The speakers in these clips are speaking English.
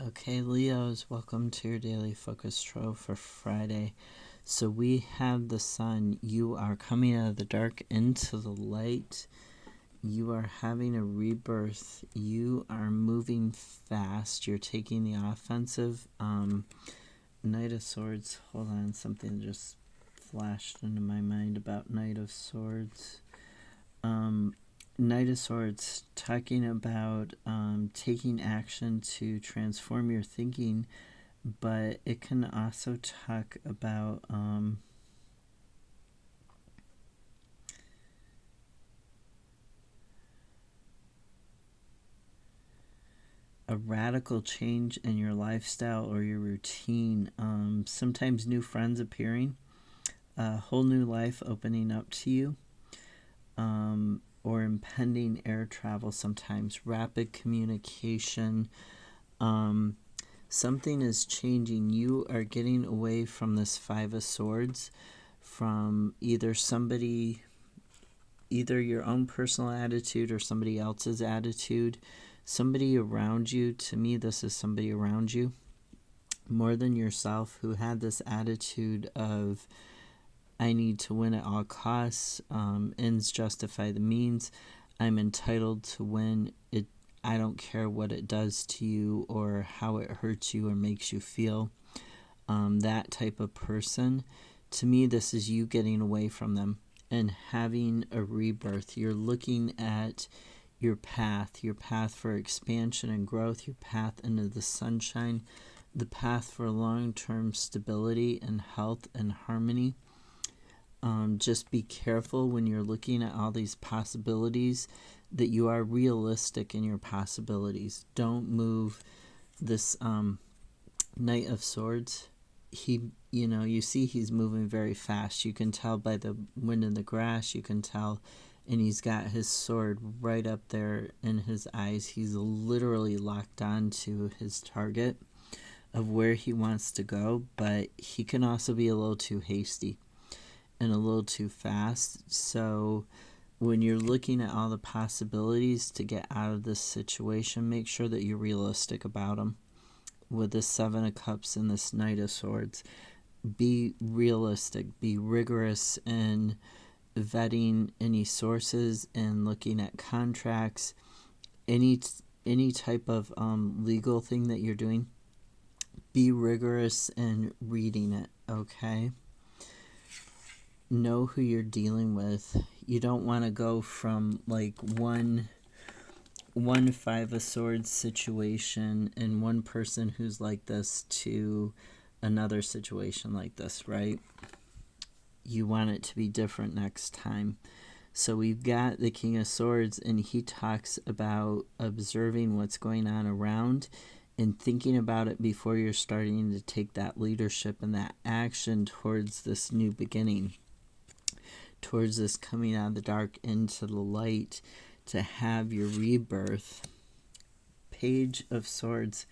Okay, Leos, welcome to your daily focus trove for Friday. So we have the sun. You are coming out of the dark into the light. You are having a rebirth. You are moving fast. You're taking the offensive. Knight of Swords. Hold on, something just flashed into my mind about Knight of Swords. Knight of Swords, talking about taking action to transform your thinking, but it can also talk about a radical change in your lifestyle or your routine. Sometimes new friends appearing, a whole new life opening up to you. Or impending air travel, sometimes rapid communication. Something is changing. You are getting away from this Five of Swords, from either your own personal attitude or somebody else's attitude, somebody around you. To me, this is somebody around you more than yourself who had this attitude of, I need to win at all costs. Ends justify the means. I'm entitled to win. I don't care what it does to you or how it hurts you or makes you feel. That type of person. To me, this is you getting away from them and having a rebirth. You're looking at your path for expansion and growth, your path into the sunshine, the path for long-term stability and health and harmony. Just be careful when you're looking at all these possibilities that you are realistic in your possibilities. Don't move this Knight of Swords. You see he's moving very fast. You can tell by the wind in the grass. You can tell, and he's got his sword right up there in his eyes. He's literally locked on to his target of where he wants to go, but he can also be a little too hasty and a little too fast. So when you're looking at all the possibilities to get out of this situation, make sure that you're realistic about them. With this Seven of Cups and this Knight of Swords, be realistic, be rigorous in vetting any sources and looking at contracts, any type of legal thing that you're doing. Be rigorous in reading it, okay? Know who you're dealing with. You don't want to go from like one Five of Swords situation and one person who's like this to another situation like this, right? You want it to be different next time. So we've got the King of Swords, and he talks about observing what's going on around and thinking about it before you're starting to take that leadership and that action towards this new beginning, towards this coming out of the dark into the light, to have your rebirth. Page of Swords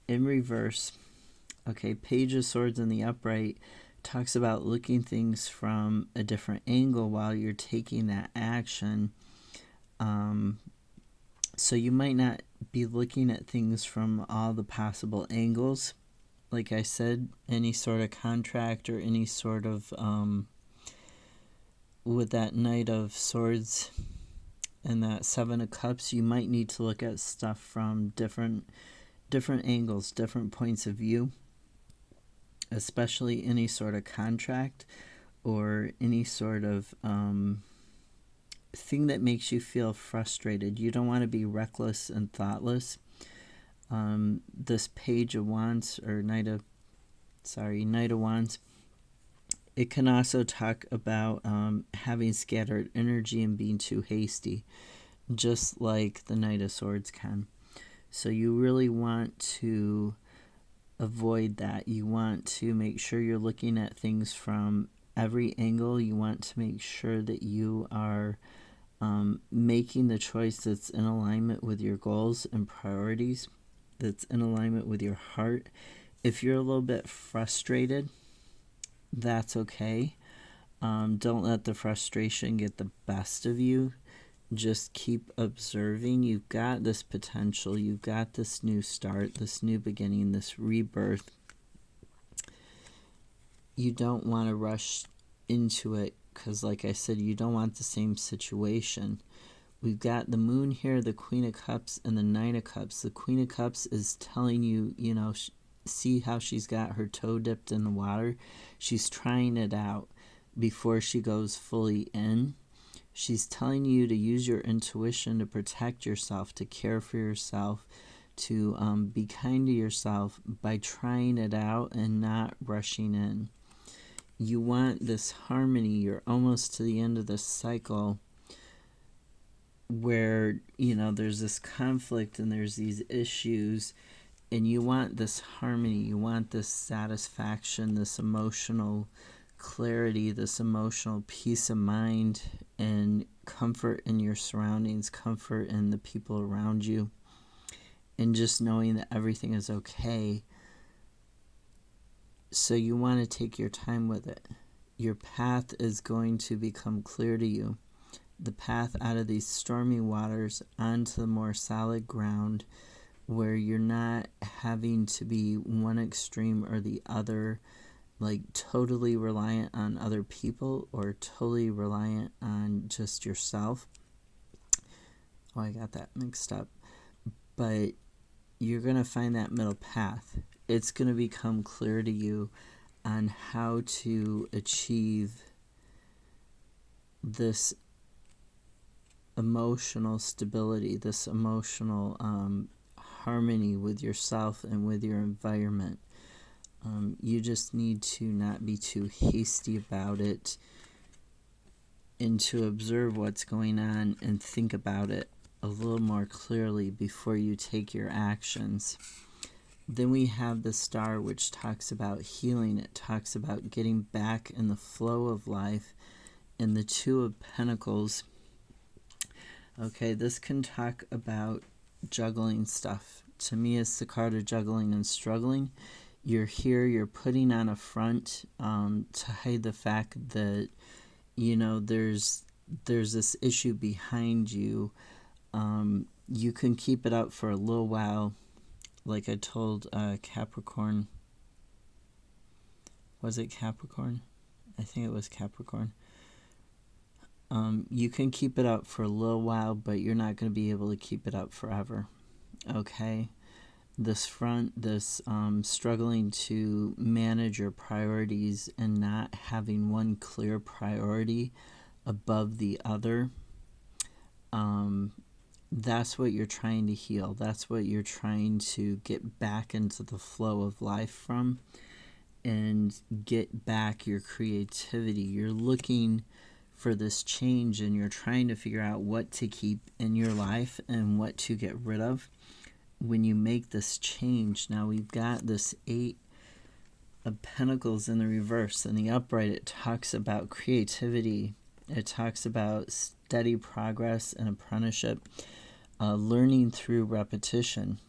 in reverse. Okay, Page of Swords in the upright talks about looking things from a different angle while you're taking that action. So you might not be looking at things from all the possible angles. Like I said, any sort of contract or any sort of with that Knight of Swords and that Seven of Cups, you might need to look at stuff from different angles, different points of view, especially any sort of contract or any sort of thing that makes you feel frustrated. You don't want to be reckless and thoughtless. This Page of Wands or Knight of Wands, it can also talk about having scattered energy and being too hasty, just like the Knight of Swords can. So you really want to avoid that. You want to make sure you're looking at things from every angle. You want to make sure that you are making the choice that's in alignment with your goals and priorities, that's in alignment with your heart. If you're a little bit frustrated, that's okay. Don't let the frustration get the best of you. just keep observing. You've got this potential. You've got this new start, this new beginning, this rebirth. You don't want to rush into it because, like I said, you don't want the same situation. We've got the moon here, the Queen of Cups, and the Nine of Cups. The Queen of Cups is telling you, see how she's got her toe dipped in the water? She's trying it out before she goes fully in. She's telling you to use your intuition to protect yourself, to care for yourself, to be kind to yourself by trying it out and not rushing in. You want this harmony. You're almost to the end of this cycle where, there's this conflict and there's these issues, and you want this harmony. You want this satisfaction, this emotional clarity, this emotional peace of mind, and comfort in your surroundings, comfort in the people around you, and just knowing that everything is okay. So you want to take your time with it. Your path is going to become clear to you. The path out of these stormy waters onto the more solid ground, where you're not having to be one extreme or the other, like totally reliant on other people or totally reliant on just yourself. Oh, I got that mixed up. But you're going to find that middle path. It's going to become clear to you on how to achieve this emotional stability, this emotional harmony with yourself and with your environment. You just need to not be too hasty about it, and to observe what's going on and think about it a little more clearly before you take your actions. Then we have the Star, which talks about healing. It talks about getting back in the flow of life. And the Two of Pentacles, okay, this can talk about juggling stuff. To me, it's the card of juggling and struggling. You're here, you're putting on a front to hide the fact that, there's this issue behind you. You can keep it up for a little while. Like I told Capricorn. Was it Capricorn? I think it was Capricorn. You can keep it up for a little while, but you're not going to be able to keep it up forever. Okay? This struggling to manage your priorities and not having one clear priority above the other. That's what you're trying to heal. That's what you're trying to get back into the flow of life from, and get back your creativity. You're looking for this change, and you're trying to figure out what to keep in your life and what to get rid of when you make this change. Now we've got this 8 of Pentacles in the reverse. In the upright, it talks about creativity. It talks about steady progress and apprenticeship, learning through repetition,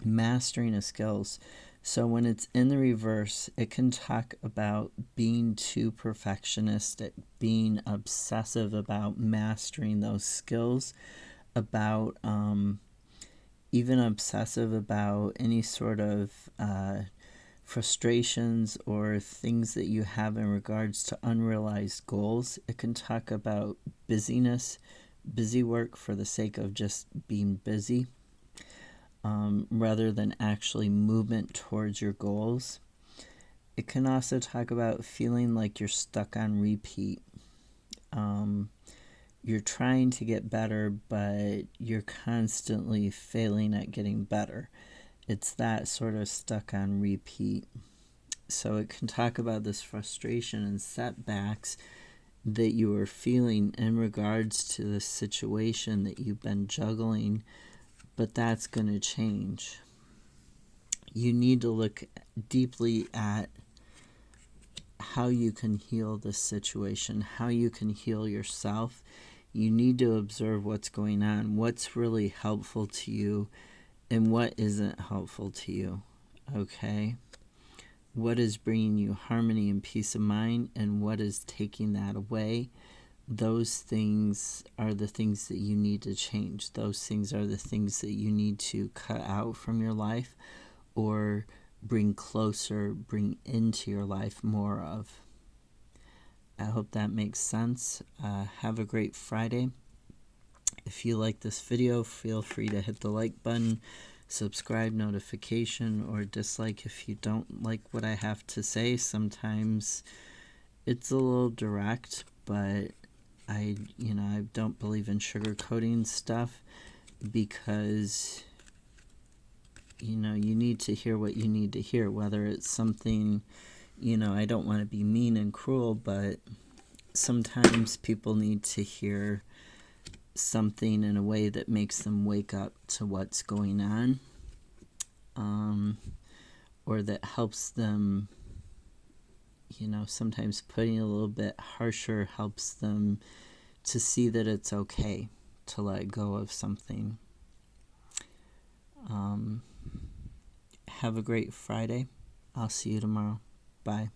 mastering of skills. So when it's in the reverse, it can talk about being too perfectionistic, being obsessive about mastering those skills, about even obsessive about any sort of frustrations or things that you have in regards to unrealized goals. It can talk about busyness, busy work for the sake of just being busy, rather than actually movement towards your goals. It can also talk about feeling like you're stuck on repeat. You're trying to get better, but you're constantly failing at getting better. It's that sort of stuck on repeat. So it can talk about this frustration and setbacks that you are feeling in regards to the situation that you've been juggling, but that's going to change. You need to look deeply at how you can heal this situation, how you can heal yourself. You need to observe what's going on, what's really helpful to you, and what isn't helpful to you, okay? What is bringing you harmony and peace of mind, and what is taking that away? those things are the things that you need to change. Those things are the things that you need to cut out from your life or bring closer, bring into your life more of. I hope that makes sense. Have a great Friday. If you like this video, feel free to hit the like button, subscribe, notification, or dislike if you don't like what I have to say. Sometimes it's a little direct, but I don't believe in sugarcoating stuff because, you need to hear what you need to hear, whether it's something, I don't want to be mean and cruel, but sometimes people need to hear something in a way that makes them wake up to what's going on, or that helps them, sometimes putting a little bit harsher helps them to see that it's okay to let go of something. Have a great Friday. I'll see you tomorrow. Bye.